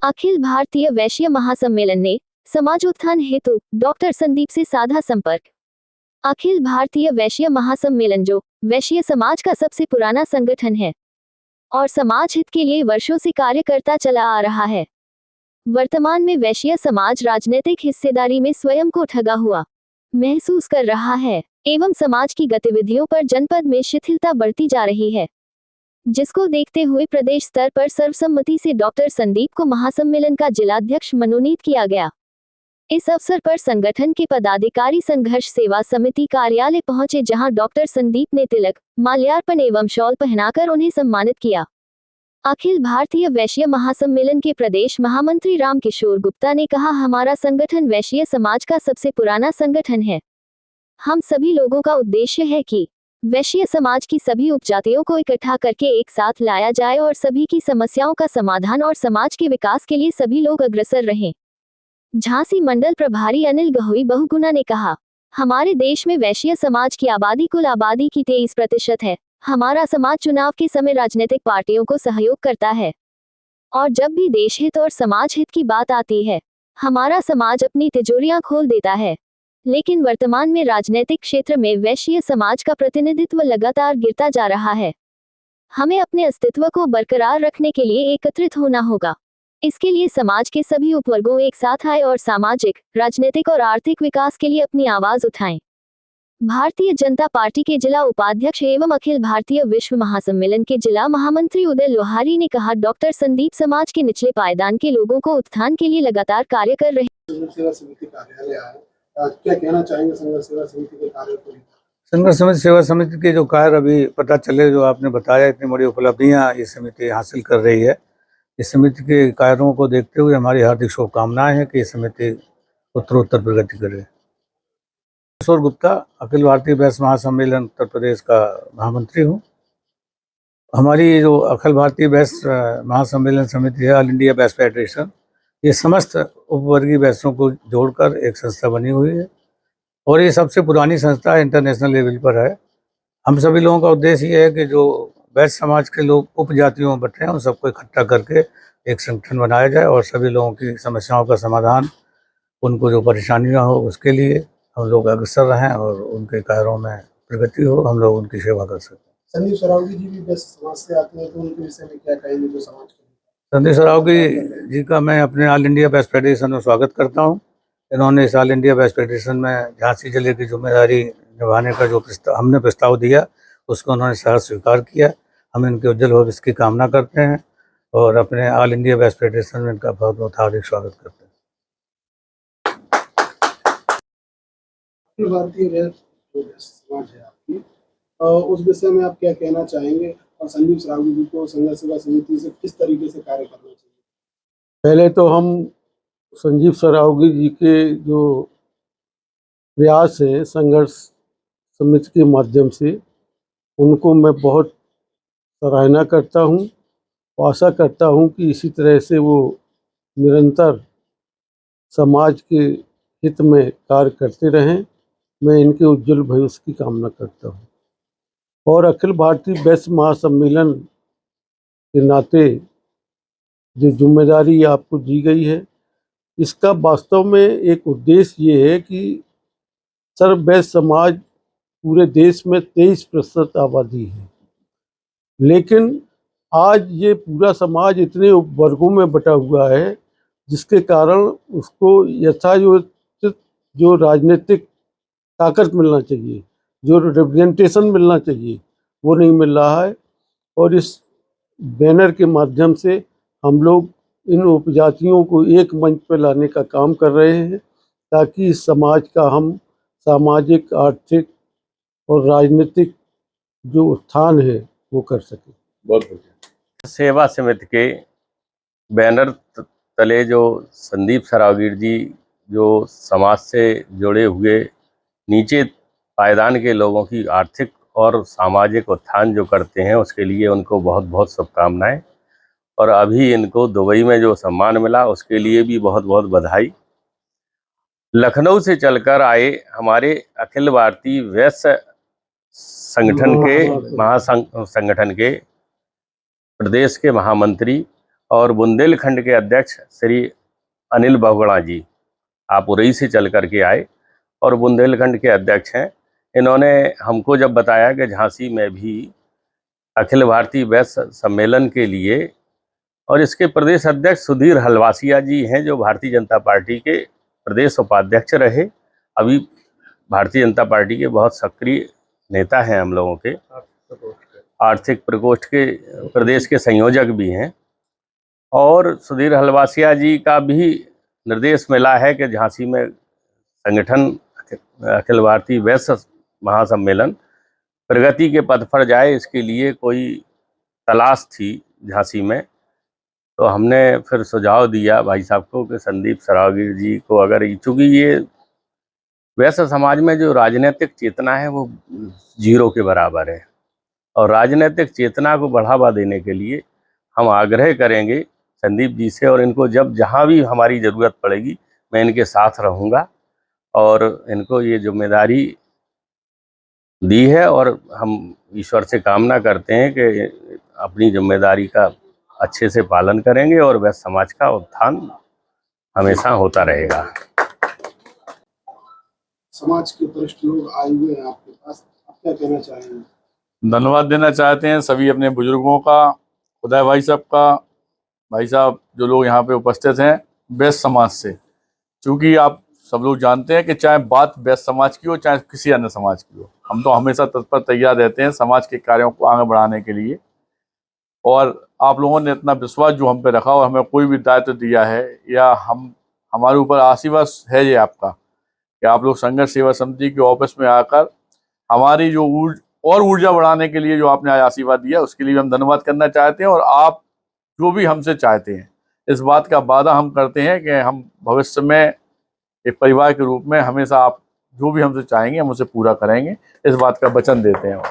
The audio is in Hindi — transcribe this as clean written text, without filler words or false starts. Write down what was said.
अखिल भारतीय वैश्य महासम्मेलन ने समाजोत्थान हेतु डॉक्टर संदीप से साधा संपर्क। अखिल भारतीय वैश्य महासम्मेलन जो वैश्य समाज का सबसे पुराना संगठन है और समाज हित के लिए वर्षों से कार्य करता चला आ रहा है, वर्तमान में वैश्य समाज राजनीतिक हिस्सेदारी में स्वयं को ठगा हुआ महसूस कर रहा है एवं समाज की गतिविधियों पर जनपद में शिथिलता बढ़ती जा रही है, जिसको देखते हुए प्रदेश स्तर पर सर्वसम्मति से डॉक्टर संदीप को महासम्मेलन का जिलाध्यक्ष मनोनीत किया गया। इस अवसर पर संगठन के पदाधिकारी संघर्ष सेवा समिति कार्यालय पहुंचे, जहां डॉक्टर संदीप ने तिलक, माल्यार्पण एवं शॉल पहनाकर उन्हें सम्मानित किया। अखिल भारतीय वैश्य महासम्मेलन के प्रदेश महामंत्री रामकिशोर गुप्ता ने कहा, हमारा संगठन वैश्य समाज का सबसे पुराना संगठन है। हम सभी लोगों का उद्देश्य है कि वैश्य समाज की सभी उपजातियों को इकट्ठा करके एक साथ लाया जाए और सभी की समस्याओं का समाधान और समाज के विकास के लिए सभी लोग अग्रसर रहें। झांसी मंडल प्रभारी अनिल गहोई बहुगुणा ने कहा, हमारे देश में वैश्य समाज की आबादी कुल आबादी की 23% है। हमारा समाज चुनाव के समय राजनीतिक पार्टियों को सहयोग करता है और जब भी देश हित और समाज हित की बात आती है, हमारा समाज अपनी तिजोरियां खोल देता है। लेकिन वर्तमान में राजनीतिक क्षेत्र में वैश्य समाज का प्रतिनिधित्व लगातार गिरता जा रहा है। हमें अपने अस्तित्व को बरकरार रखने के लिए एकत्रित होना होगा। इसके लिए समाज के सभी उपवर्गों एक साथ आए और सामाजिक, राजनीतिक और आर्थिक विकास के लिए अपनी आवाज उठाएं। भारतीय जनता पार्टी के जिला उपाध्यक्ष एवं अखिल भारतीय विश्व महासम्मेलन के जिला महामंत्री उदय लोहारी ने कहा, डॉक्टर संदीप समाज के निचले पायदान के लोगों को उत्थान के लिए लगातार कार्य कर रहे हैं। क्या कहना चाहेंगे संघर्ष सेवा समिति के कार्य को? संघर्ष सेवा समिति के जो कार्य अभी पता चले, जो आपने बताया, इतनी बड़ी उपलब्धियां ये समिति हासिल कर रही है। इस समिति के कार्यों को देखते हुए हमारी हार्दिक शुभकामनाएं हैं कि ये समिति उत्तरोत्तर प्रगति करे। किशोर गुप्ता, अखिल भारतीय वैश्य महासम्मेलन उत्तर प्रदेश का महामंत्री हूँ। हमारी जो अखिल भारतीय वैश्य महासम्मेलन समिति है, ऑल इंडिया वैश्य फेडरेशन, ये समस्त उपवर्गीय वैश्यों को जोड़कर एक संस्था बनी हुई है और ये सबसे पुरानी संस्था इंटरनेशनल लेवल पर है। हम सभी लोगों का उद्देश्य ये है कि जो वैश्य समाज के लोग उपजातियों में बटे हैं, उन सबको इकट्ठा करके एक संगठन बनाया जाए और सभी लोगों की समस्याओं का समाधान, उनको जो परेशानियां हो उसके लिए हम लोग अग्रसर रहें और उनके कार्यों में प्रगति हो, हम लोग उनकी सेवा कर सकते हैं। संदीप सरावगी जी भी वैश्य समाज से आते हैं, तो उनके विषय में क्या कहेंगे जो समाज के? संदीप सरावगी जी का मैं अपने ऑल इंडिया वैश्य फेडरेशन में स्वागत करता हूं। इन्होंने इस ऑल इंडिया वैश्य फेडरेशन में झांसी जिले की जिम्मेदारी निभाने का जो हमने प्रस्ताव दिया, उसको उन्होंने सहर्ष स्वीकार किया। हम इनके उज्जवल भविष्य की कामना करते हैं और अपने ऑल इंडिया वैश्य फेडरेशन में इनका बहुत बहुत हार्दिक स्वागत करते हैं। भारतीय वैश्य समाज है आपकी, उस विषय में आप क्या कहना चाहेंगे और संदीप सरावगी जी को संघर्ष सेवा समिति से किस तरीके से कार्य करना चाहिए? पहले तो हम संदीप सरावगी जी के जो प्रयास है संघर्ष समिति के माध्यम से, उनको मैं बहुत सराहना करता हूं और आशा करता हूं कि इसी तरह से वो निरंतर समाज के हित में कार्य करते रहें। मैं इनके उज्जवल भविष्य की कामना करता हूं और अखिल भारतीय वैश्य महासम्मेलन के नाते जो जिम्मेदारी आपको दी गई है, इसका वास्तव में एक उद्देश्य ये है कि सर्व वैश्य समाज पूरे देश में 23% आबादी है, लेकिन आज ये पूरा समाज इतने वर्गों में बटा हुआ है, जिसके कारण उसको यथायोचित जो राजनीतिक ताकत मिलना चाहिए, जो रिप्रेजेंटेशन मिलना चाहिए, वो नहीं मिल रहा है। और इस बैनर के माध्यम से हम लोग इन उपजातियों को एक मंच पर लाने का काम कर रहे हैं, ताकि इस समाज का हम सामाजिक, आर्थिक और राजनीतिक जो उत्थान है वो कर सकें। बहुत बढ़िया। सेवा समिति के बैनर तले जो संदीप सरावगी जी जो समाज से जुड़े हुए नीचे पायदान के लोगों की आर्थिक और सामाजिक उत्थान जो करते हैं, उसके लिए उनको बहुत बहुत शुभकामनाएं। और अभी इनको दुबई में जो सम्मान मिला, उसके लिए भी बहुत बहुत बधाई। लखनऊ से चलकर आए हमारे अखिल भारतीय वैश्य संगठन के महासंगठन के प्रदेश के महामंत्री और बुंदेलखंड के अध्यक्ष श्री अनिल बहुगुणा जी, आप उरई से चल करके आए और बुंदेलखंड के अध्यक्ष हैं। इन्होंने हमको जब बताया कि झांसी में भी अखिल भारतीय वैश्य सम्मेलन के लिए, और इसके प्रदेश अध्यक्ष सुधीर हलवासिया जी हैं जो भारतीय जनता पार्टी के प्रदेश उपाध्यक्ष रहे, अभी भारतीय जनता पार्टी के बहुत सक्रिय नेता हैं, हम लोगों के आर्थिक प्रकोष्ठ के प्रदेश के संयोजक भी हैं। और सुधीर हलवासिया जी का भी निर्देश मिला है कि झांसी में संगठन अखिल भारतीय वैश्य महासम्मेलन प्रगति के पथ पर जाए, इसके लिए कोई तलाश थी झांसी में। तो हमने फिर सुझाव दिया भाई साहब को कि संदीप सरावगीर जी को, अगर चूँकि ये वैश्य समाज में जो राजनीतिक चेतना है वो जीरो के बराबर है, और राजनीतिक चेतना को बढ़ावा देने के लिए हम आग्रह करेंगे संदीप जी से, और इनको जब जहाँ भी हमारी ज़रूरत पड़ेगी मैं इनके साथ रहूँगा, और इनको ये जिम्मेदारी दी है, और हम ईश्वर से कामना करते हैं कि अपनी जिम्मेदारी का अच्छे से पालन करेंगे और वैश्य समाज का उत्थान हमेशा होता रहेगा। समाज के वरिष्ठ लोग आए हुए हैं आपके पास, आप क्या कहना चाहेंगे? धन्यवाद देना चाहते हैं सभी अपने बुजुर्गों का, उदय भाई साहब का, भाई साहब जो लोग यहाँ पे उपस्थित हैं वैश्य समाज से। क्योंकि आप सब लोग जानते हैं कि चाहे बात वैश्य समाज की हो चाहे किसी अन्य समाज की हो, हम तो हमेशा तत्पर तैयार रहते हैं समाज के कार्यों को आगे बढ़ाने के लिए। और आप लोगों ने इतना विश्वास जो हम पे रखा और हमें कोई भी दायित्व दिया है, या हमारे ऊपर आशीर्वाद है ये आपका कि आप लोग संघर्ष सेवा समिति के ऑफिस में आकर हमारी जो ऊर्जा बढ़ाने के लिए जो आपने आज आशीर्वाद दिया, उसके लिए हम धन्यवाद करना चाहते हैं। और आप जो भी हमसे चाहते हैं, इस बात का वादा हम करते हैं कि हम भविष्य में एक परिवार के रूप में हमेशा आप जो भी हमसे चाहेंगे हम उसे पूरा करेंगे, इस बात का वचन देते हैं।